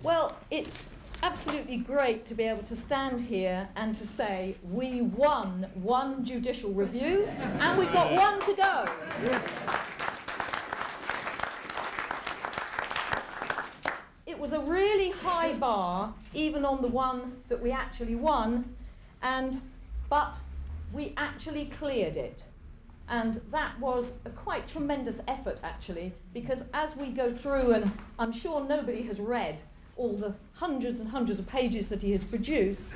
Well, it's absolutely great to be able to stand here and to say we won one judicial review and we've got one to go. It was a really high bar, even on the one that we actually won, but we actually cleared it. And that was a quite tremendous effort, actually, because as we go through, and I'm sure nobody has read all the hundreds and hundreds of pages that he has produced,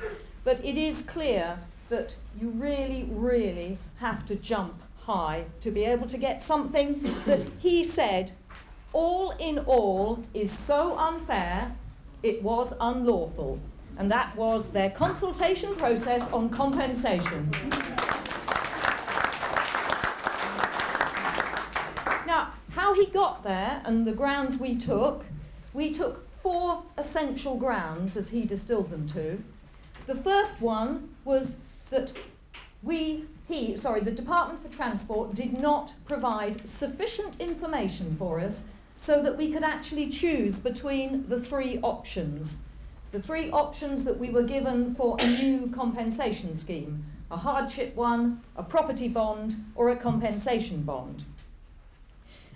but it is clear that you really, really have to jump high to be able to get something that he said, all in all, is so unfair, it was unlawful. And that was their consultation process on compensation. Now, how he got there and the grounds we took 4 essential grounds, as he distilled them to. The first one was that the Department for Transport did not provide sufficient information for us so that we could actually choose between the 3 options. The 3 options that we were given for a new compensation scheme: a hardship one, a property bond, or a compensation bond.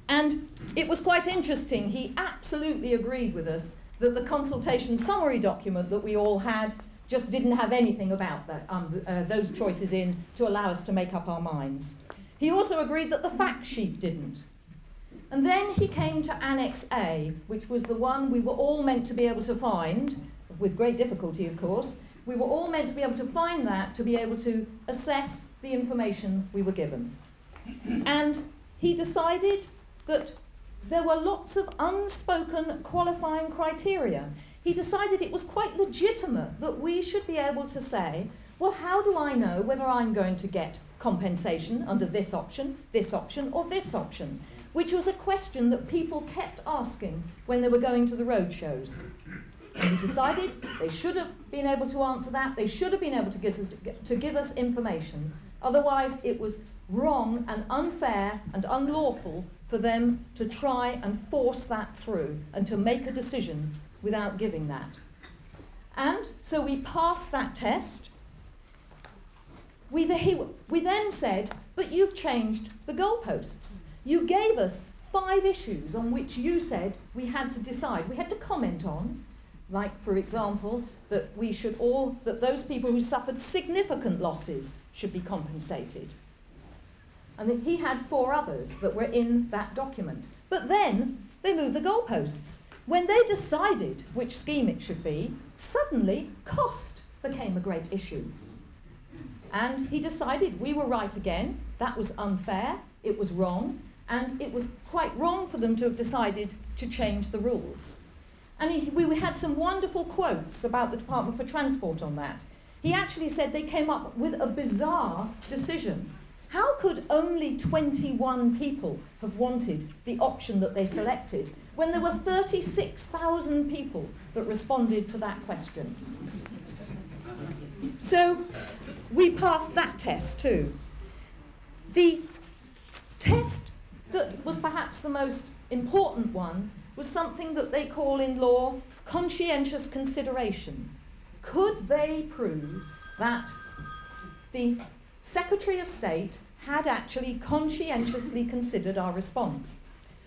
And it was quite interesting. He absolutely agreed with us that the consultation summary document that we all had just didn't have anything about that, those choices in to allow us to make up our minds. He also agreed that the fact sheet didn't. And then he came to Annex A, which was the one we were all meant to be able to find, with great difficulty, of course. We were all meant to be able to find that to be able to assess the information we were given. And he decided that there were lots of unspoken qualifying criteria. He decided it was quite legitimate that we should be able to say, well, how do I know whether I'm going to get compensation under this option, or this option? Which was a question that people kept asking when they were going to the roadshows. And he decided they should have been able to answer that. They should have been able to give us information. Otherwise, it was wrong and unfair and unlawful for them to try and force that through and to make a decision without giving that. And so we passed that test. We then said, but you've changed the goalposts. You gave us 5 issues on which you said we had to decide, we had to comment on, like, for example, that those people who suffered significant losses should be compensated. And then he had 4 others that were in that document. But then they moved the goalposts. When they decided which scheme it should be, suddenly cost became a great issue. And he decided we were right again. That was unfair, it was wrong, and it was quite wrong for them to have decided to change the rules. And we had some wonderful quotes about the Department for Transport on that. He actually said they came up with a bizarre decision. How could only 21 people have wanted the option that they selected when there were 36,000 people that responded to that question? So we passed that test too. The test that was perhaps the most important one was something that they call in law conscientious consideration. Could they prove that the Secretary of State had actually conscientiously considered our response?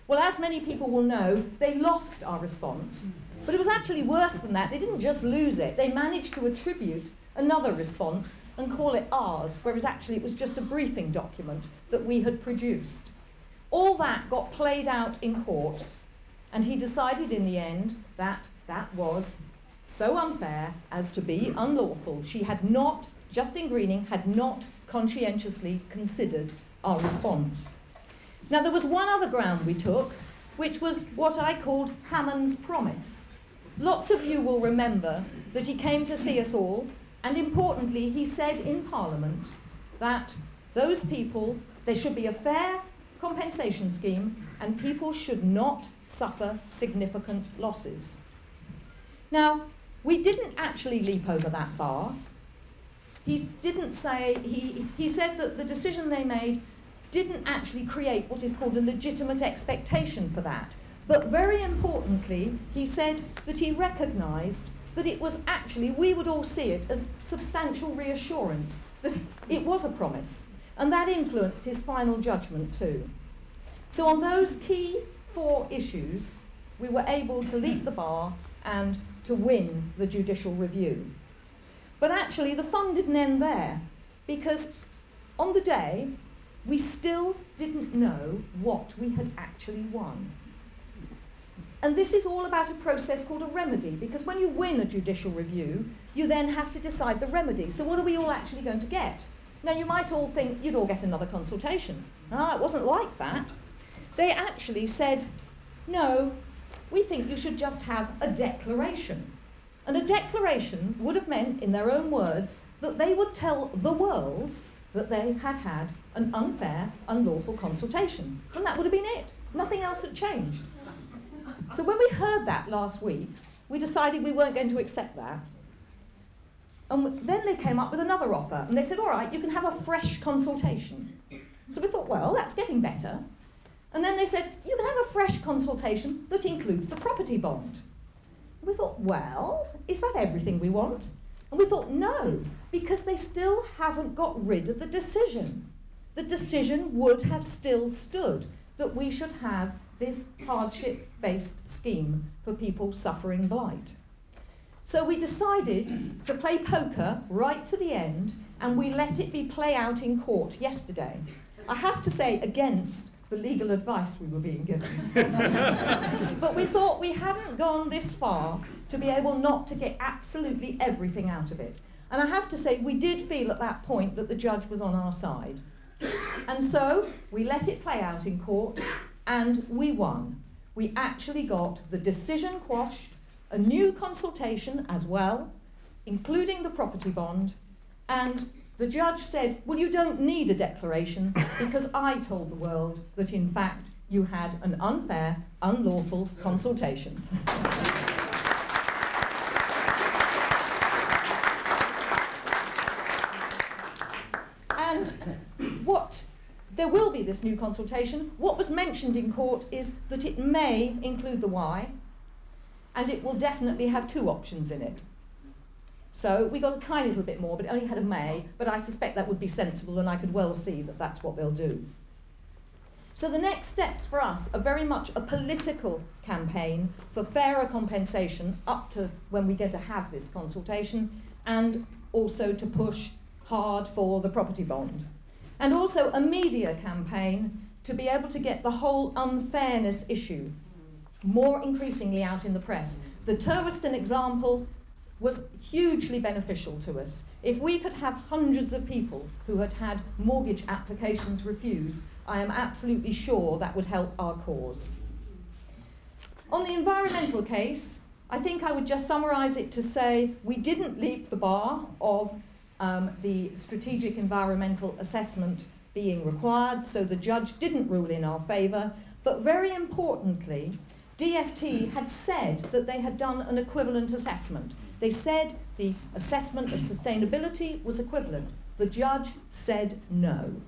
Well, as many people will know, they lost our response. But it was actually worse than that. They didn't just lose it. They managed to attribute another response and call it ours, whereas actually it was just a briefing document that we had produced. All that got played out in court, and he decided in the end that that was so unfair as to be unlawful. She had not, Justine Greening had not conscientiously considered our response. Now, there was one other ground we took, which was what I called Hammond's promise. Lots of you will remember that he came to see us all, and importantly, he said in Parliament that those people, there should be a fair compensation scheme, and people should not suffer significant losses. Now, we didn't actually leap over that bar. He didn't say, he said that the decision they made didn't actually create what is called a legitimate expectation for that. But very importantly, he said that he recognised that it was actually, we would all see it as substantial reassurance, that it was a promise. And that influenced his final judgment too. So on those key 4 issues, we were able to leap the bar and to win the judicial review. But actually, the fun didn't end there, because on the day, we still didn't know what we had actually won. And this is all about a process called a remedy, because when you win a judicial review, you then have to decide the remedy. So what are we all actually going to get? Now, you might all think you'd all get another consultation. It wasn't like that. They actually said, no, we think you should just have a declaration. And a declaration would have meant, in their own words, that they would tell the world that they had had an unfair, unlawful consultation. And that would have been it. Nothing else had changed. So when we heard that last week, we decided we weren't going to accept that. And then they came up with another offer, and they said, all right, you can have a fresh consultation. So we thought, well, that's getting better. And then they said, you can have a fresh consultation that includes the property bond. And we thought, well, is that everything we want? And we thought, no, because they still haven't got rid of the decision. The decision would have still stood that we should have this hardship-based scheme for people suffering blight. So we decided to play poker right to the end, and we let it be play out in court yesterday. I have to say, against the legal advice we were being given. But we thought we hadn't gone this far to be able not to get absolutely everything out of it. And I have to say, we did feel at that point that the judge was on our side. And so we let it play out in court, and we won. We actually got the decision quashed, a new consultation as well, including the property bond, and the judge said, well, you don't need a declaration because I told the world that, in fact, you had an unfair, unlawful consultation. And there will be this new consultation. What was mentioned in court is that it may include the why, and it will definitely have 2 options in it. So we got a tiny little bit more, but it only had a may, but I suspect that would be sensible, and I could well see that that's what they'll do. So the next steps for us are very much a political campaign for fairer compensation up to when we get to have this consultation, and also to push hard for the property bond. And also a media campaign to be able to get the whole unfairness issue more increasingly out in the press. The Turweston example was hugely beneficial to us. If we could have hundreds of people who had had mortgage applications refused, I am absolutely sure that would help our cause. On the environmental case, I think I would just summarise it to say we didn't leap the bar of the strategic environmental assessment being required, so the judge didn't rule in our favour, but very importantly, DFT had said that they had done an equivalent assessment. They said the assessment of sustainability was equivalent. The judge said no.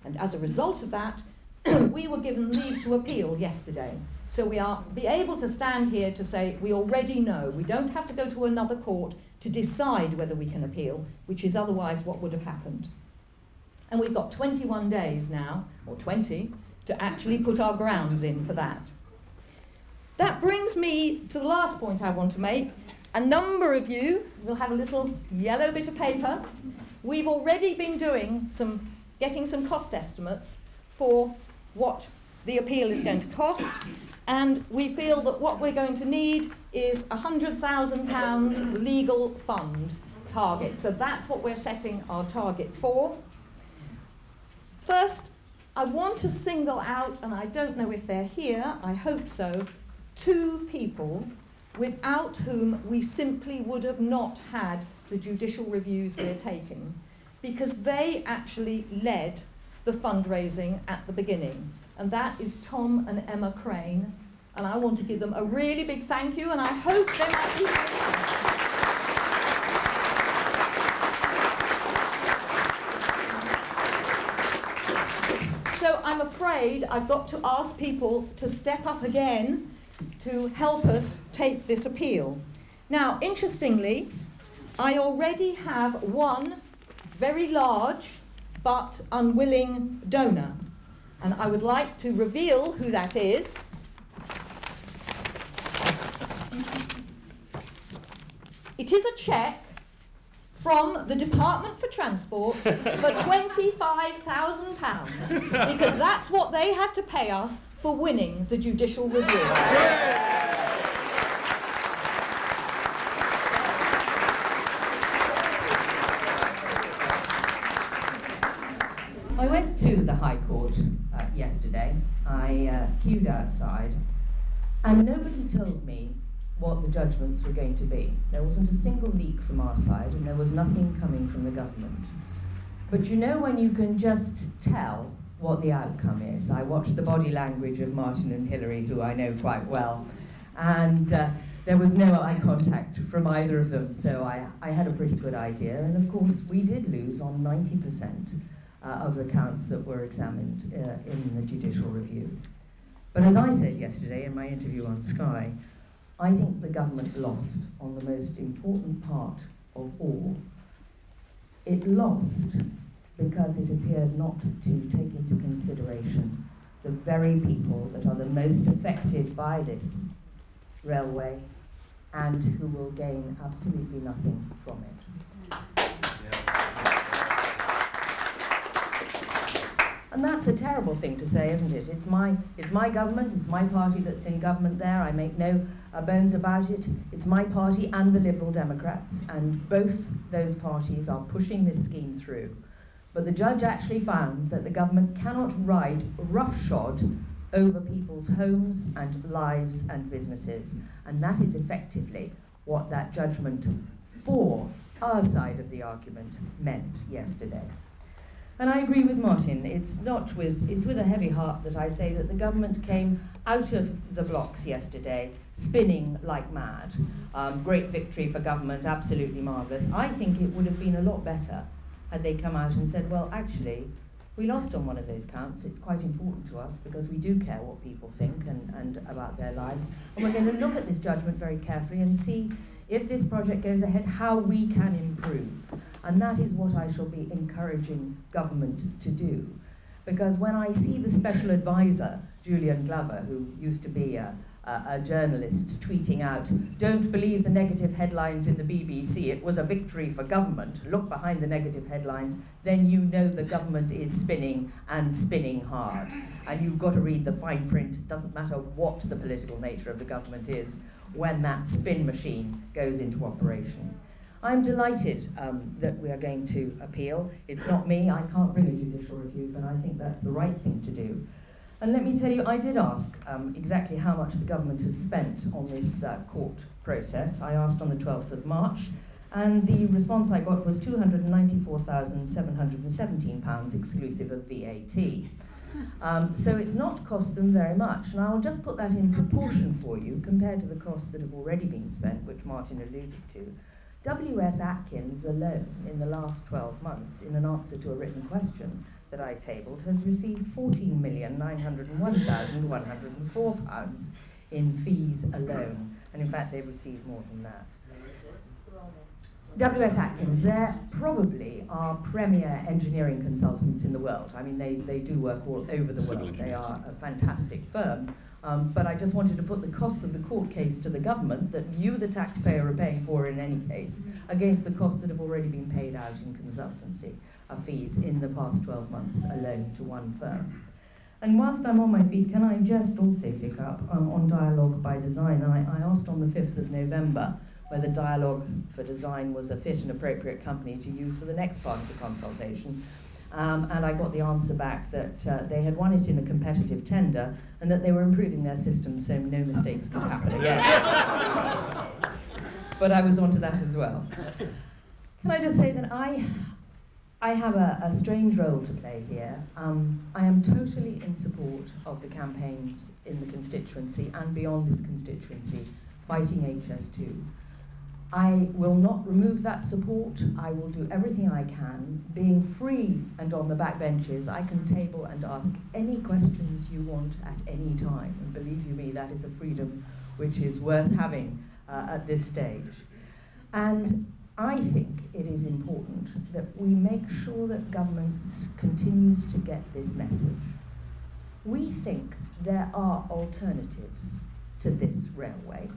And as a result of that, we were given leave to appeal yesterday. So we are be able to stand here to say we already know. We don't have to go to another court to decide whether we can appeal, which is otherwise what would have happened. And we've got 21 days now, or 20, to actually put our grounds in for that. That brings me to the last point I want to make. A number of you will have a little yellow bit of paper. We've already been getting some cost estimates for what the appeal is going to cost, and we feel that what we're going to need is a £100,000 legal fund target. So that's what we're setting our target for. First, I want to single out, and I don't know if they're here, I hope so, 2 people without whom we simply would have not had the judicial reviews we're taking, because they actually led the fundraising at the beginning. And that is Tom and Emma Crane. And I want to give them a really big thank you, and I hope they might be here. So I'm afraid afraid I've got to ask people to step up again to help us take this appeal. Now, interestingly, I already have one very large but unwilling donor, and I would like to reveal who that is. It is a cheque from the Department for Transport for £25,000, because that's what they had to pay us for winning the judicial review. I went to the High Court yesterday. I queued outside, and nobody told me what the judgments were going to be. There wasn't a single leak from our side, and there was nothing coming from the government. But you know when you can just tell what the outcome is. I watched the body language of Martin and Hilary, who I know quite well, and there was no eye contact from either of them, so I had a pretty good idea. And of course, we did lose on 90% of the counts that were examined in the judicial review. But as I said yesterday in my interview on Sky, I think the government lost on the most important part of all. It lost because it appeared not to take into consideration the very people that are the most affected by this railway and who will gain absolutely nothing from it. And that's a terrible thing to say, isn't it? It's my government, it's my party that's in government there, I make no bones about it. It's my party and the Liberal Democrats, and both those parties are pushing this scheme through. But the judge actually found that the government cannot ride roughshod over people's homes and lives and businesses, and that is effectively what that judgment for our side of the argument meant yesterday. And I agree with Martin. It's with a heavy heart that I say that the government came out of the blocks yesterday spinning like mad. Great victory for government, absolutely marvellous. I think it would have been a lot better had they come out and said, well, actually, we lost on one of those counts. It's quite important to us because we do care what people think and about their lives. And we're going to look at this judgment very carefully and see if this project goes ahead, how we can improve. And that is what I shall be encouraging government to do. Because when I see the special advisor, Julian Glover, who used to be a journalist, tweeting out, "Don't believe the negative headlines in the BBC, it was a victory for government. Look behind the negative headlines," then you know the government is spinning and spinning hard. And you've got to read the fine print. It doesn't matter what the political nature of the government is when that spin machine goes into operation. I'm delighted that we are going to appeal. It's not me, I can't bring a judicial review, but I think that's the right thing to do. And let me tell you, I did ask exactly how much the government has spent on this court process. I asked on the 12th of March, and the response I got was £294,717 exclusive of VAT. So it's not cost them very much, and I'll just put that in proportion for you compared to the costs that have already been spent, which Martin alluded to. W.S. Atkins alone, in the last 12 months, in an answer to a written question that I tabled, has received £14,901,104 in fees alone. And in fact, they've received more than that. W.S. Atkins, they're probably our premier engineering consultants in the world. I mean, they do work all over the world. They are a fantastic firm. But I just wanted to put the costs of the court case to the government that you, the taxpayer, are paying for in any case, against the costs that have already been paid out in consultancy fees in the past 12 months alone to one firm. And whilst I'm on my feet, can I just also pick up on dialogue by design? I asked on the 5th of November whether Dialogue for Design was a fit and appropriate company to use for the next part of the consultation. And I got the answer back that they had won it in a competitive tender and that they were improving their system so no mistakes could happen again. But I was onto that as well. Can I just say that I have a strange role to play here. I am totally in support of the campaigns in the constituency and beyond this constituency fighting HS2. I will not remove that support. I will do everything I can. Being free and on the back benches, I can table and ask any questions you want at any time. And believe you me, that is a freedom which is worth having at this stage. And I think it is important that we make sure that government continues to get this message. We think there are alternatives to this railway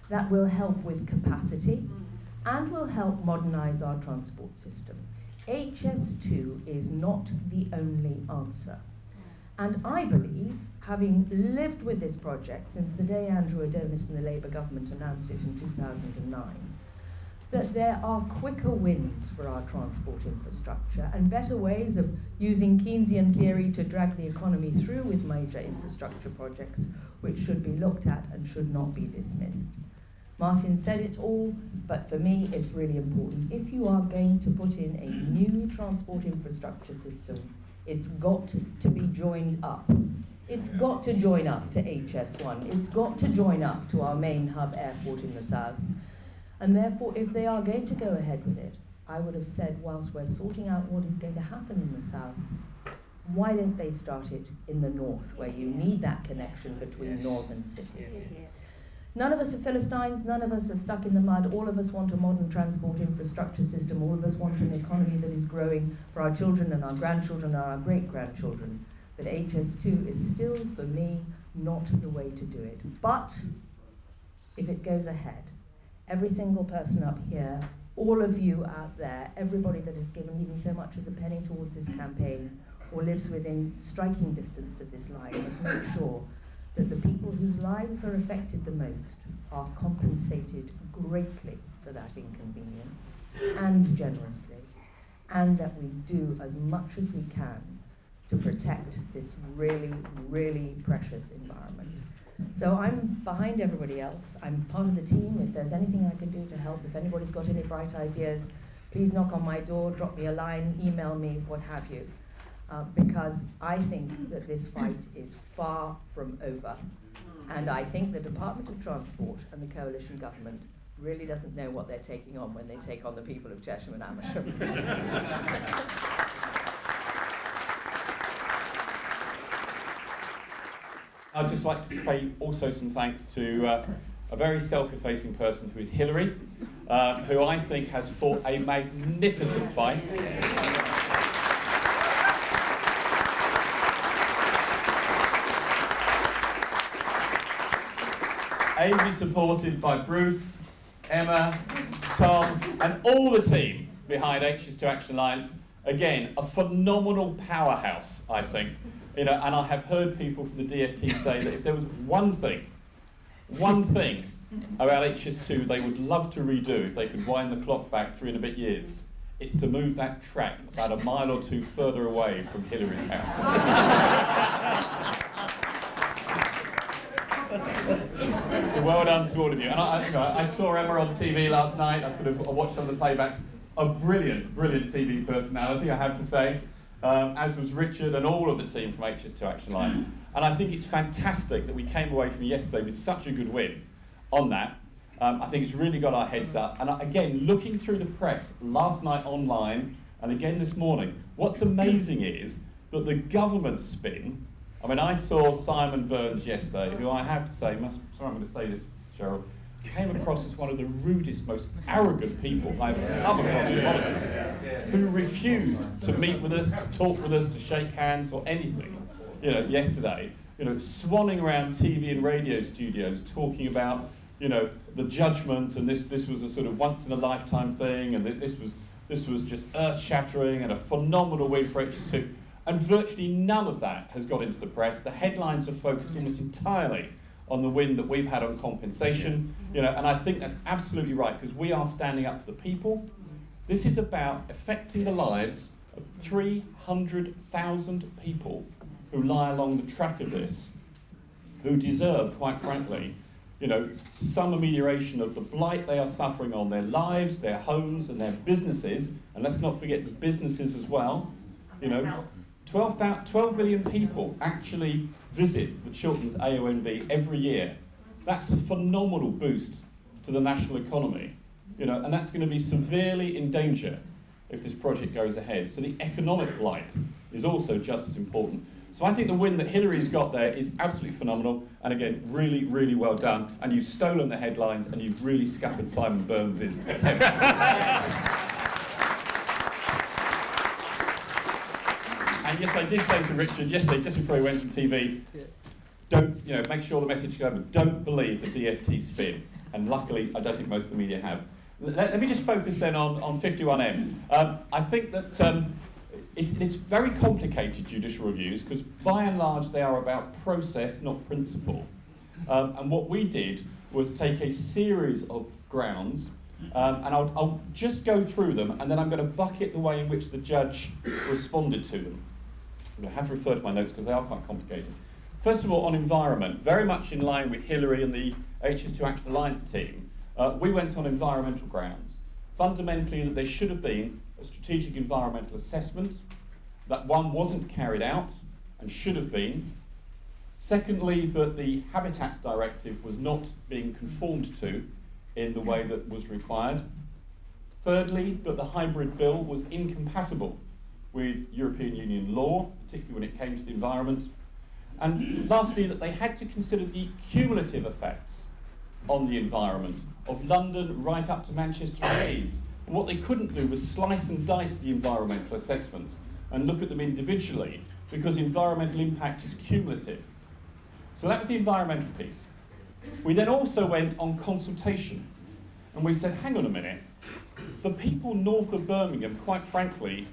that will help with capacity and will help modernise our transport system. HS2 is not the only answer. And I believe, having lived with this project since the day Andrew Adonis and the Labour government announced it in 2009, that there are quicker wins for our transport infrastructure and better ways of using Keynesian theory to drag the economy through with major infrastructure projects, which should be looked at and should not be dismissed. Martin said it all, but for me it's really important. If you are going to put in a new transport infrastructure system, it's got to be joined up. It's got to join up to HS1. It's got to join up to our main hub airport in the south. And therefore, if they are going to go ahead with it, I would have said, whilst we're sorting out what is going to happen in the south, why don't they start it in the north, where you need that connection between northern cities? None of us are Philistines, none of us are stuck in the mud, all of us want a modern transport infrastructure system, all of us want an economy that is growing for our children and our grandchildren and our great-grandchildren. But HS2 is still, for me, not the way to do it. But if it goes ahead, every single person up here, all of you out there, everybody that has given even so much as a penny towards this campaign or lives within striking distance of this line must make sure that the people whose lives are affected the most are compensated greatly for that inconvenience and generously, and that we do as much as we can to protect this really, really precious environment. So I'm behind everybody else. I'm part of the team. If there's anything I can do to help, if anybody's got any bright ideas, please knock on my door, drop me a line, email me, what have you. Because I think that this fight is far from over. And I think the Department of Transport and the coalition government really doesn't know what they're taking on when they take on the people of Chesham and Amersham. I'd just like to pay also some thanks to a very self-effacing person who is Hilary, who I think has fought a magnificent fight. Ably supported by Bruce, Emma, Tom, and all the team behind HS2 Action Alliance. Again, a phenomenal powerhouse, I think. You know, and I have heard people from the DFT say that if there was one thing about HS2 they would love to redo if they could wind the clock back 3 and a bit years, it's to move that track about a mile or two further away from Hilary's house. So well done to all of you. And I saw Emma on TV last night. I watched some of the playback. A brilliant, brilliant TV personality, I have to say. As was Richard and all of the team from HS2 Action Alliance. And I think it's fantastic that we came away from yesterday with such a good win on that. I think it's really got our heads up. And again, looking through the press last night online and again this morning, what's amazing is that the government spin. I mean, I saw Simon Burns yesterday, who I have to say, sorry I'm going to say this, Cheryl, came across as one of the rudest, most arrogant people I've come across in politics, who refused to meet with us, to talk with us, to shake hands or anything. You know, yesterday, you know, swanning around TV and radio studios talking about, you know, the judgment, and this was a sort of once in a lifetime thing, and this was just earth-shattering and a phenomenal win for HS2. And virtually none of that has got into the press. The headlines are focused almost entirely on the win that we've had on compensation, you know, and I think that's absolutely right, because we are standing up for the people. This is about affecting the lives of 300,000 people who lie along the track of this, who deserve, quite frankly, you know, some amelioration of the blight they are suffering on their lives, their homes, and their businesses. And let's not forget the businesses as well. You know, 12 million people actually visit the Chilterns AONV every year. That's a phenomenal boost to the national economy. and that's going to be severely in danger if this project goes ahead. So the economic blight is also just as important. So I think the win that Hilary's got there is absolutely phenomenal, and again, really, really well done. And you've stolen the headlines, and you've really scuppered Simon Burns' attempt. And yes, I did say to Richard yesterday, just before he went on TV, don't, make sure the message goes over, don't believe the DFT spin. And luckily, I don't think most of the media have. Let me just focus then on 51M. I think that it's very complicated, judicial reviews, because by and large they are about process, not principle. And what we did was take a series of grounds, and I'll just go through them, and then I'm going to bucket the way in which the judge responded to them. I'm going to have to refer to my notes because they are quite complicated. First of all, on environment, very much in line with Hilary and the HS2 Action Alliance team, we went on environmental grounds. Fundamentally, that there should have been a strategic environmental assessment, that one wasn't carried out and should have been. Secondly, that the Habitats Directive was not being conformed to in the way that was required. Thirdly, that the hybrid bill was incompatible with European Union law, particularly when it came to the environment. And lastly, that they had to consider the cumulative effects on the environment of London right up to Manchester and Leeds. And what they couldn't do was slice and dice the environmental assessments and look at them individually, because environmental impact is cumulative. So that was the environmental piece. We then also went on consultation, and we said, hang on a minute, the people north of Birmingham, quite frankly,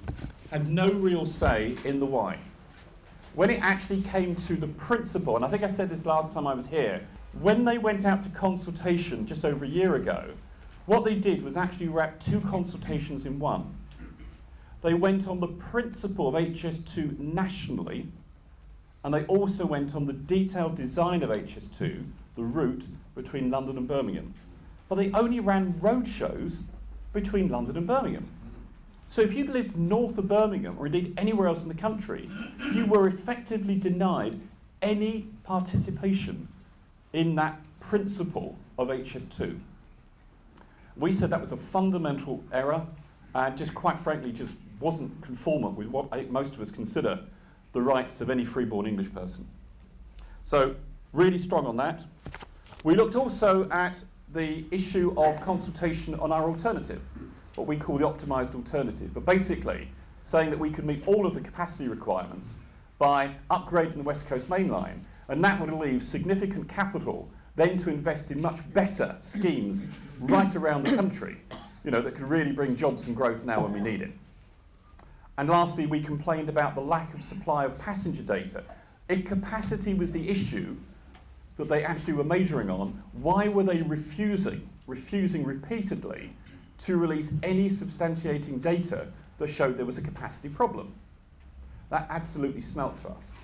had no real say in the why. When it actually came to the principle, and I think I said this last time I was here, when they went out to consultation just over a year ago, what they did was actually wrap two consultations in one. They went on the principle of HS2 nationally, and they also went on the detailed design of HS2, the route between London and Birmingham. But they only ran roadshows between London and Birmingham. So if you'd lived north of Birmingham, or indeed anywhere else in the country, you were effectively denied any participation in that principle of HS2. We said that was a fundamental error, and just quite frankly just wasn't conformant with what I think most of us consider the rights of any freeborn English person. So really strong on that. We looked also at the issue of consultation on our alternative, what we call the optimised alternative, but basically saying that we could meet all of the capacity requirements by upgrading the West Coast Main Line, and that would leave significant capital then to invest in much better schemes right around the country, that could really bring jobs and growth now when we need it. And lastly, we complained about the lack of supply of passenger data. If capacity was the issue that they actually were majoring on, why were they refusing repeatedly to release any substantiating data that showed there was a capacity problem? That absolutely smelt to us.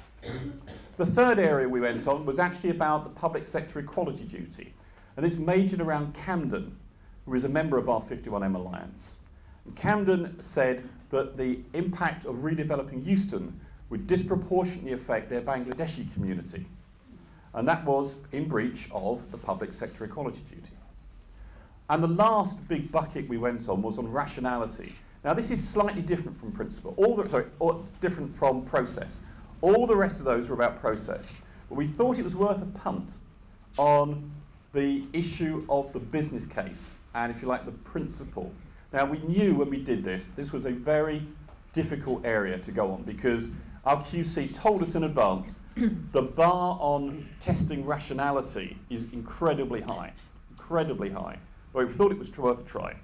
The third area we went on was actually about the public sector equality duty. And this majored around Camden, who is a member of our 51M Alliance. And Camden said that the impact of redeveloping Euston would disproportionately affect their Bangladeshi community. And that was in breach of the public sector equality duty. And the last big bucket we went on was on rationality. Now this is slightly different from principle, or different from process. All the rest of those were about process. But we thought it was worth a punt on the issue of the business case, and if you like, the principle. Now we knew when we did this was a very difficult area to go on, because our QC told us in advance the bar on testing rationality is incredibly high. But we thought it was worth a try.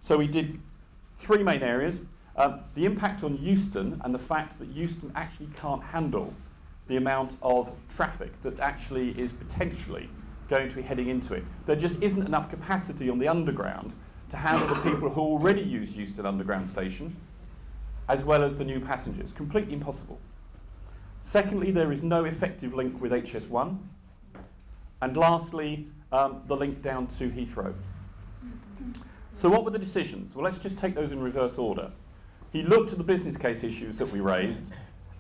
So we did three main areas. The impact on Euston, and the fact that Euston actually can't handle the amount of traffic that actually is potentially going to be heading into it. There just isn't enough capacity on the underground to handle the people who already use Euston Underground Station, as well as the new passengers. Completely impossible. Secondly, there is no effective link with HS1. And lastly, the link down to Heathrow. So what were the decisions? Well, let's just take those in reverse order. He looked at the business case issues that we raised,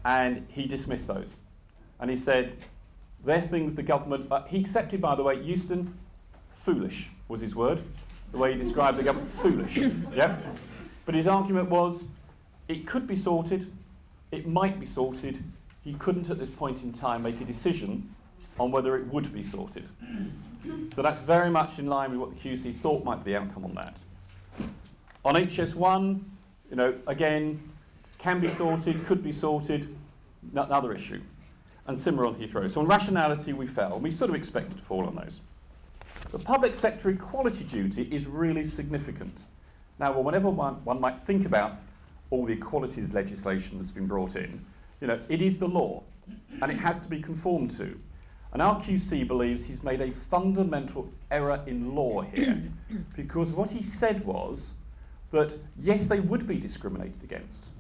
and he dismissed those. And he said, they're things the government... he accepted, by the way, Euston, foolish was his word. the way he described the government, foolish. Yeah? But his argument was, it could be sorted, it might be sorted, he couldn't at this point in time make a decision on whether it would be sorted. So that's very much in line with what the QC thought might be the outcome on that. On HS1, you know, again, can be sorted, could be sorted, another issue. And similar on Heathrow. So on rationality we fell, and we sort of expected to fall on those. The public sector equality duty is really significant. Now, well, whenever one might think about all the equalities legislation that's been brought in, you know, it is the law, and it has to be conformed to. And our QC believes he's made a fundamental error in law here, because what he said was that, yes, they would be discriminated against,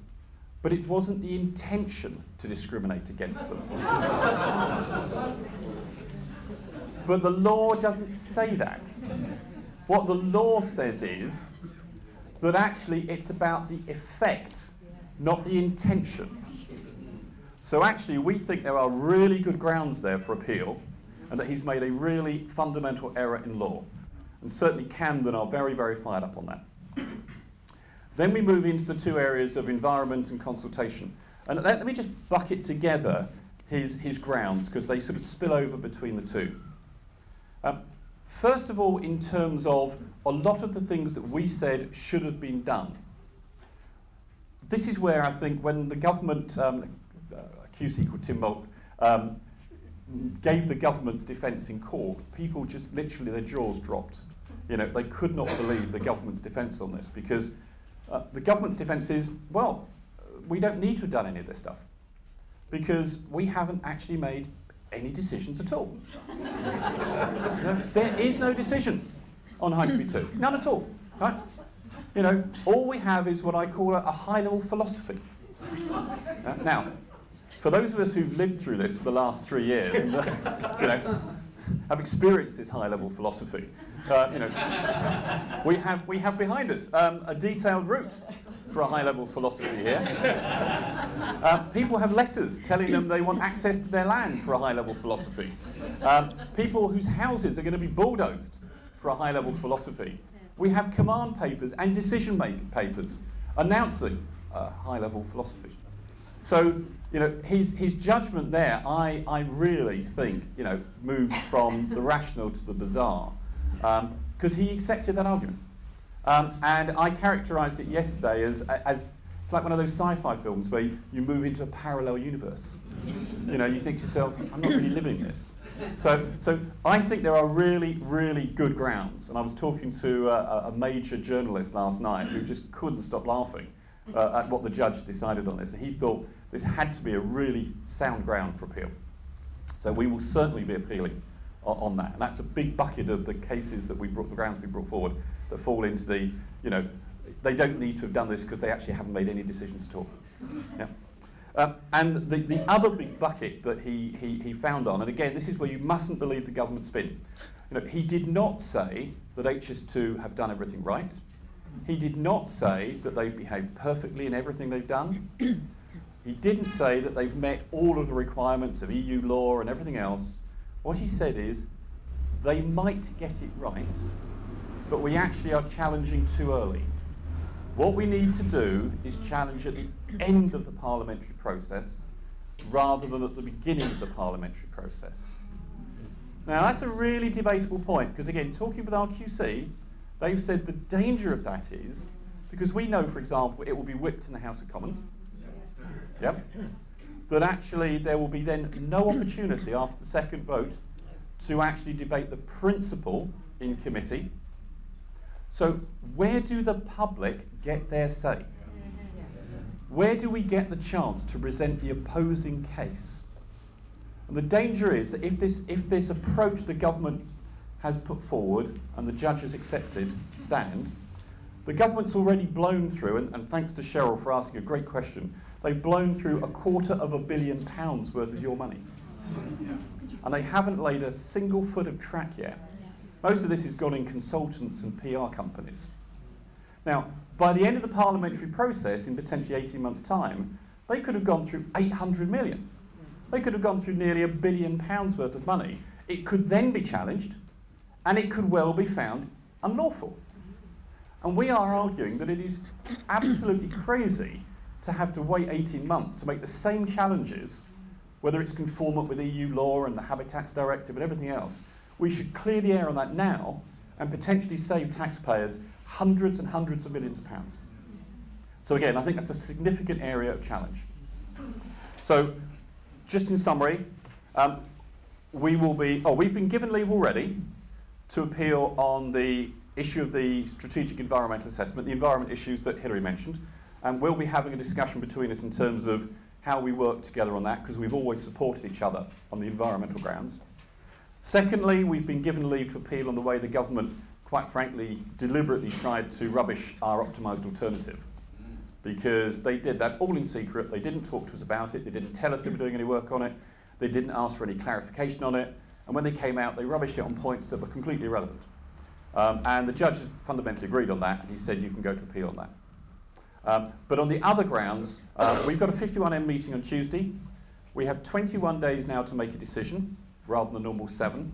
but it wasn't the intention to discriminate against them. But the law doesn't say that. What the law says is that actually it's about the effect, not the intention. So actually we think there are really good grounds there for appeal, and that he's made a really fundamental error in law. And certainly Camden are very, very fired up on that. Then we move into the two areas of environment and consultation. And let me just bucket together his grounds, because they sort of spill over between the two. First of all, in terms of a lot of the things that we said should have been done. This is where I think when the government, QC called Tim Moult, gave the government's defence in court, people just literally, their jaws dropped. You know, they could not believe the government's defence on this, because the government's defence is, well, we don't need to have done any of this stuff because we haven't actually made any decisions at all. There is no decision on High Speed 2, none at all. Right? You know, all we have is what I call a high-level philosophy. Now, for those of us who've lived through this for the last 3 years, and, you know, have experienced this high-level philosophy, you know, we have behind us a detailed route for a high-level philosophy here. People have letters telling them they want access to their land for a high-level philosophy. People whose houses are going to be bulldozed for a high-level philosophy. We have command papers and decision-making papers announcing a high-level philosophy. So, you know, his judgment there, I really think, you know, moves from the rational to the bizarre, because he accepted that argument. And I characterised it yesterday as it's like one of those sci-fi films where you move into a parallel universe. You know, you think to yourself, I'm not really living this. So I think there are really, really good grounds. And I was talking to a major journalist last night who just couldn't stop laughing at what the judge decided on this. And he thought this had to be a really sound ground for appeal. So we will certainly be appealing on that. And that's a big bucket of the cases that the grounds we brought forward that fall into the, you know, they don't need to have done this because they actually haven't made any decisions at all. Yeah. And the other big bucket that he found on, and again, this is where you mustn't believe the government spin. You know, he did not say that HS2 have done everything right. He did not say that they've behaved perfectly in everything they've done. He didn't say that they've met all of the requirements of EU law and everything else. What he said is, they might get it right, but we actually are challenging too early. What we need to do is challenge at the end of the parliamentary process rather than at the beginning of the parliamentary process. Now, that's a really debatable point, because again, talking with our QC, they've said the danger of that is, because we know, for example, it will be whipped in the House of Commons, yep, that actually there will be then no opportunity after the second vote to actually debate the principle in committee. So where do the public get their say? Where do we get the chance to present the opposing case? And the danger is that if this approach the government has put forward and the judge has accepted stand, the government's already blown through, and thanks to Cheryl for asking a great question, they've blown through £250 million worth of your money. And they haven't laid a single foot of track yet. Most of this has gone in consultants and PR companies. Now, by the end of the parliamentary process, in potentially 18 months' time, they could have gone through 800 million. They could have gone through nearly £1 billion worth of money. It could then be challenged, and it could well be found unlawful. And we are arguing that it is absolutely crazy to have to wait 18 months to make the same challenges, whether it's conformant with EU law and the Habitats Directive and everything else. We should clear the air on that now and potentially save taxpayers hundreds and hundreds of millions of pounds. So again, I think that's a significant area of challenge. So just in summary, we've been given leave already to appeal on the issue of the strategic environmental assessment, the environment issues that Hilary mentioned, and we'll be having a discussion between us in terms of how we work together on that, because we've always supported each other on the environmental grounds. Secondly, we've been given leave to appeal on the way the government, quite frankly, deliberately tried to rubbish our optimised alternative, because they did that all in secret. They didn't talk to us about it. They didn't tell us they were doing any work on it. They didn't ask for any clarification on it. And when they came out, they rubbished it on points that were completely irrelevant. And the judge has fundamentally agreed on that, and he said you can go to appeal on that. But on the other grounds, we've got a 51M meeting on Tuesday. We have 21 days now to make a decision, rather than the normal 7.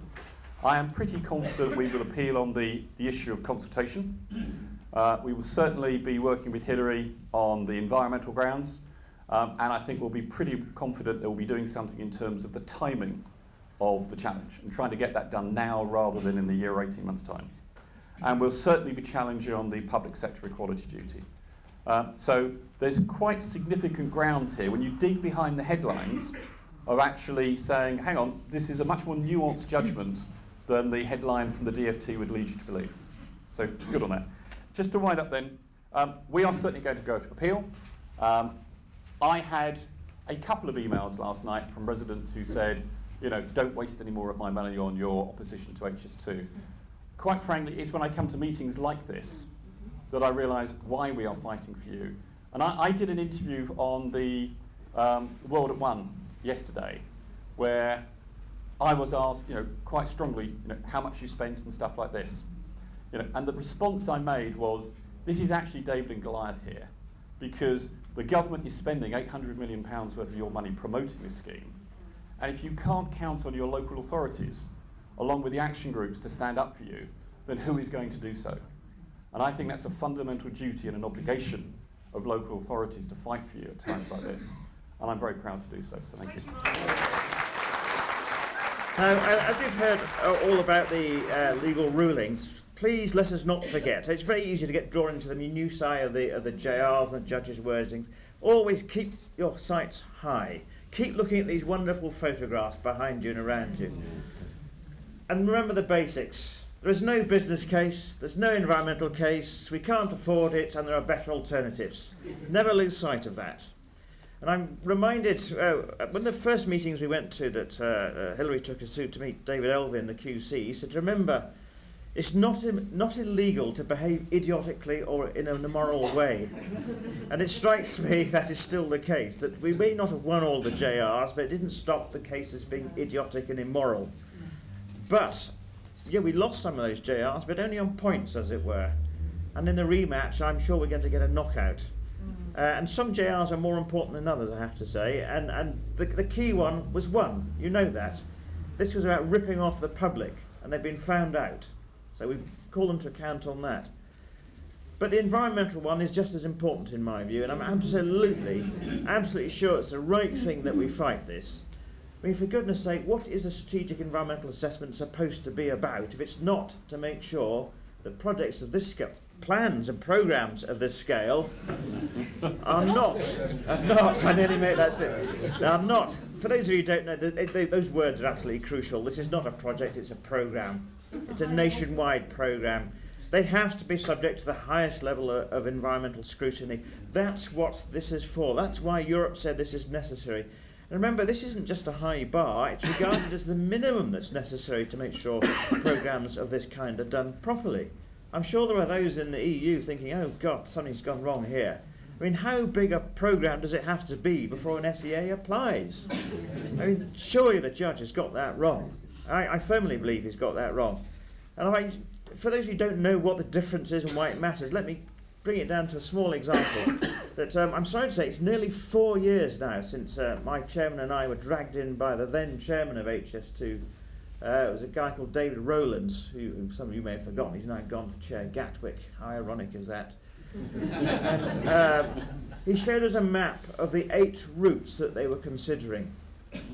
I am pretty confident we will appeal on the issue of consultation. We will certainly be working with Hilary on the environmental grounds, and I think we'll be pretty confident that we'll be doing something in terms of the timing of the challenge and trying to get that done now rather than in the year or 18 months' time. And we'll certainly be challenging on the public sector equality duty. So there's quite significant grounds here when you dig behind the headlines of actually saying, hang on, this is a much more nuanced judgment than the headline from the DFT would lead you to believe. So good on that. Just to wind up then, we are certainly going to go to appeal. I had a couple of emails last night from residents who said, you know, don't waste any more of my money on your opposition to HS2. Quite frankly, it's when I come to meetings like this that I realise why we are fighting for you. And I did an interview on the World at One yesterday, where I was asked, you know, quite strongly, you know, how much you spent and stuff like this. You know, and the response I made was, this is actually David and Goliath here, because the government is spending £800 million worth of your money promoting this scheme. And if you can't count on your local authorities, along with the action groups, to stand up for you, then who is going to do so? And I think that's a fundamental duty and an obligation of local authorities to fight for you at times like this. And I'm very proud to do so, so thank you. Now, as we've heard all about the legal rulings, please let us not forget. It's very easy to get drawn into the minutiae of the JRs and the judges' wordings. Always keep your sights high. Keep looking at these wonderful photographs behind you and around you. And remember the basics. There is no business case, there's no environmental case, we can't afford it, and there are better alternatives. Never lose sight of that. And I'm reminded, when the first meetings we went to that Hilary took us to meet David Elvin, the QC, he said, remember, it's not illegal to behave idiotically or in an immoral way. And it strikes me that is still the case, that we may not have won all the JRs, but it didn't stop the cases being idiotic and immoral. But, yeah, we lost some of those JRs, but only on points, as it were. And in the rematch, I'm sure we're going to get a knockout. And some JRs are more important than others, I have to say. And the key one was won. You know that. This was about ripping off the public, and they've been found out. So we call them to account on that. But the environmental one is just as important in my view, and I'm absolutely sure it's the right thing that we fight this. I mean, for goodness sake, what is a strategic environmental assessment supposed to be about if it's not to make sure that projects of this scale, plans and programmes of this scale are not, I nearly made that statement, are not, for those of you who don't know, those words are absolutely crucial. This is not a project, it's a programme. It's a nationwide programme. They have to be subject to the highest level of environmental scrutiny. That's what this is for. That's why Europe said this is necessary. And remember, this isn't just a high bar, it's regarded as the minimum that's necessary to make sure programmes of this kind are done properly. I'm sure there are those in the EU thinking, oh God, something's gone wrong here. I mean, how big a programme does it have to be before an SEA applies? I mean, surely the judge has got that wrong. I firmly believe he's got that wrong. And for those of you who don't know what the difference is and why it matters, let me bring it down to a small example. That I'm sorry to say, it's nearly 4 years now since my chairman and I were dragged in by the then chairman of HS2 It was a guy called David Rowlands, who some of you may have forgotten. He's now gone to chair Gatwick. How ironic is that? And he showed us a map of the 8 routes that they were considering.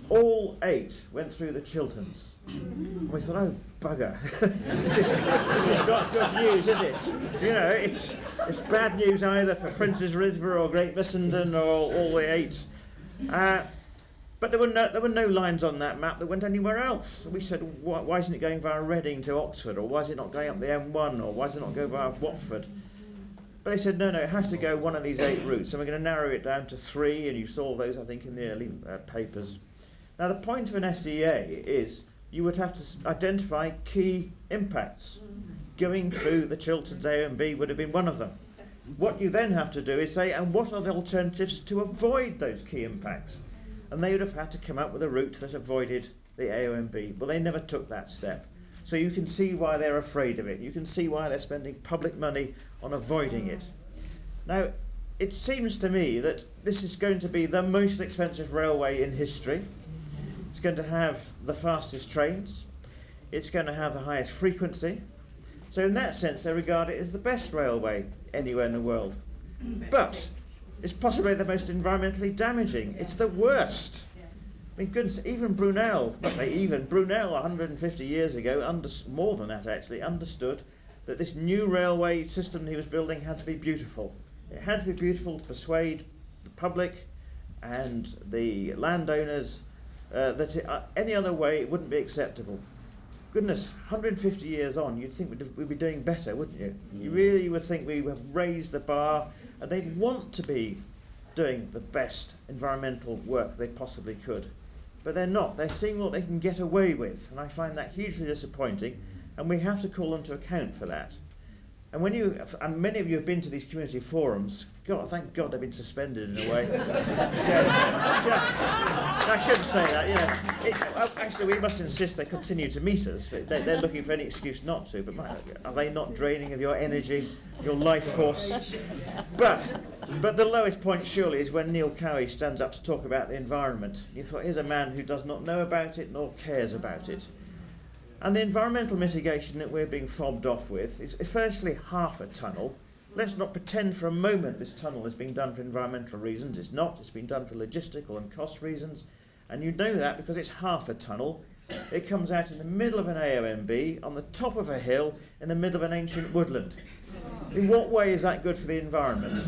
All 8 went through the Chilterns. And we thought, oh, bugger. this has got good news, is it? You know, it's bad news either for Princes Risborough or Great Missenden or all the 8. But there were no lines on that map that went anywhere else. We said, why isn't it going via Reading to Oxford? Or why is it not going up the M1? Or why does it not go via Watford? But they said, no, it has to go one of these 8 routes. And we're going to narrow it down to 3. And you saw those, I think, in the early papers. Now, the point of an SEA is you would have to identify key impacts. Going through the Chilterns A and B would have been one of them. What you then have to do is say, and what are the alternatives to avoid those key impacts? And they would have had to come up with a route that avoided the A and B. Well, they never took that step. So you can see why they're afraid of it. You can see why they're spending public money on avoiding it. Now, it seems to me that this is going to be the most expensive railway in history. It's going to have the fastest trains. It's going to have the highest frequency. So in that sense, they regard it as the best railway anywhere in the world. But it's possibly the most environmentally damaging. It's the worst. I mean, goodness, even Brunel, not say even, Brunel 150 years ago, more than that actually, understood that this new railway system he was building had to be beautiful. It had to be beautiful to persuade the public and the landowners that any other way it wouldn't be acceptable. Goodness, 150 years on, you'd think we'd be doing better, wouldn't you? You really would think we have raised the bar, and they'd want to be doing the best environmental work they possibly could. But they're not. They're seeing what they can get away with, and I find that hugely disappointing, and we have to call them to account for that. And many of you have been to these community forums. God, thank God they've been suspended in a way. I shouldn't say that. Actually, we must insist they continue to meet us. They're looking for any excuse not to. But are they not draining of your energy, your life force? But the lowest point surely is when Neil Cowie stands up to talk about the environment. You thought, here's a man who does not know about it nor cares about it. And the environmental mitigation that we're being fobbed off with is firstly half a tunnel. Let's not pretend for a moment this tunnel is being done for environmental reasons. It's not. It's been done for logistical and cost reasons. And you know that because it's half a tunnel. It comes out in the middle of an AOMB, on the top of a hill, in the middle of an ancient woodland. In what way is that good for the environment?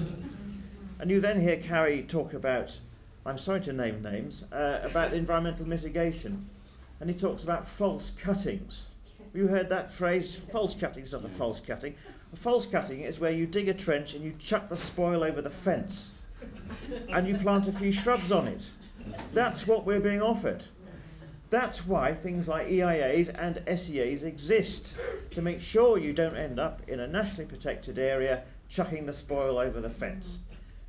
And you then hear Cowie talk about, I'm sorry to name names, about the environmental mitigation. And he talks about false cuttings. Have you heard that phrase? False cutting is not a false cutting. A false cutting is where you dig a trench and you chuck the spoil over the fence and you plant a few shrubs on it. That's what we're being offered. That's why things like EIAs and SEAs exist, to make sure you don't end up in a nationally protected area chucking the spoil over the fence.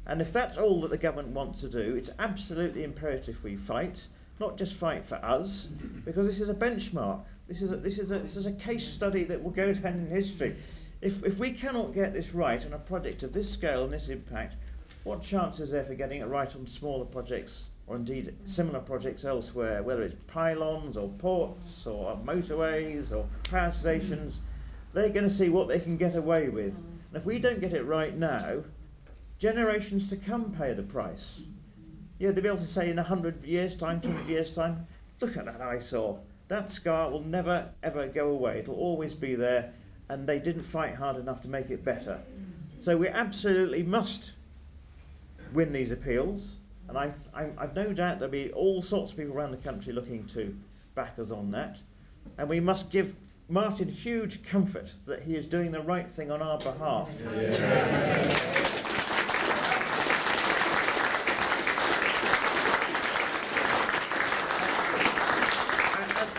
And if that's all that the government wants to do, it's absolutely imperative we fight. Not just fight for us, because this is a benchmark. This is a case study that will go down in history. If we cannot get this right on a project of this scale and this impact, what chance is there for getting it right on smaller projects, or indeed similar projects elsewhere, whether it's pylons or ports or motorways or power stations? They're going to see what they can get away with. And if we don't get it right now, generations to come pay the price. Yeah, to be able to say in 100 years' time, 200 years' time, look at that eyesore. That scar will never, ever go away. It'll always be there, and they didn't fight hard enough to make it better. So we absolutely must win these appeals, and I've no doubt there'll be all sorts of people around the country looking to back us on that. And we must give Martin huge comfort that he is doing the right thing on our behalf. Yeah.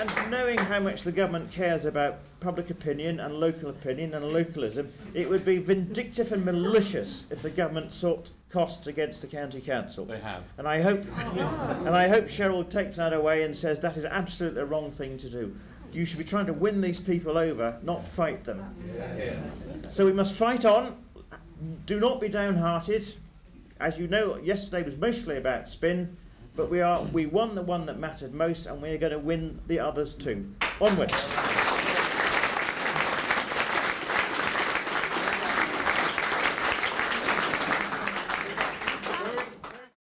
And knowing how much the government cares about public opinion and localism, it would be vindictive and malicious if the government sought costs against the county council. They have. And I hope Cheryl takes that away and says that is absolutely the wrong thing to do. You should be trying to win these people over, not fight them. So we must fight on. Do not be downhearted. As you know, yesterday was mostly about spin. but we won the one that mattered most, and we are going to win the others too. Onward.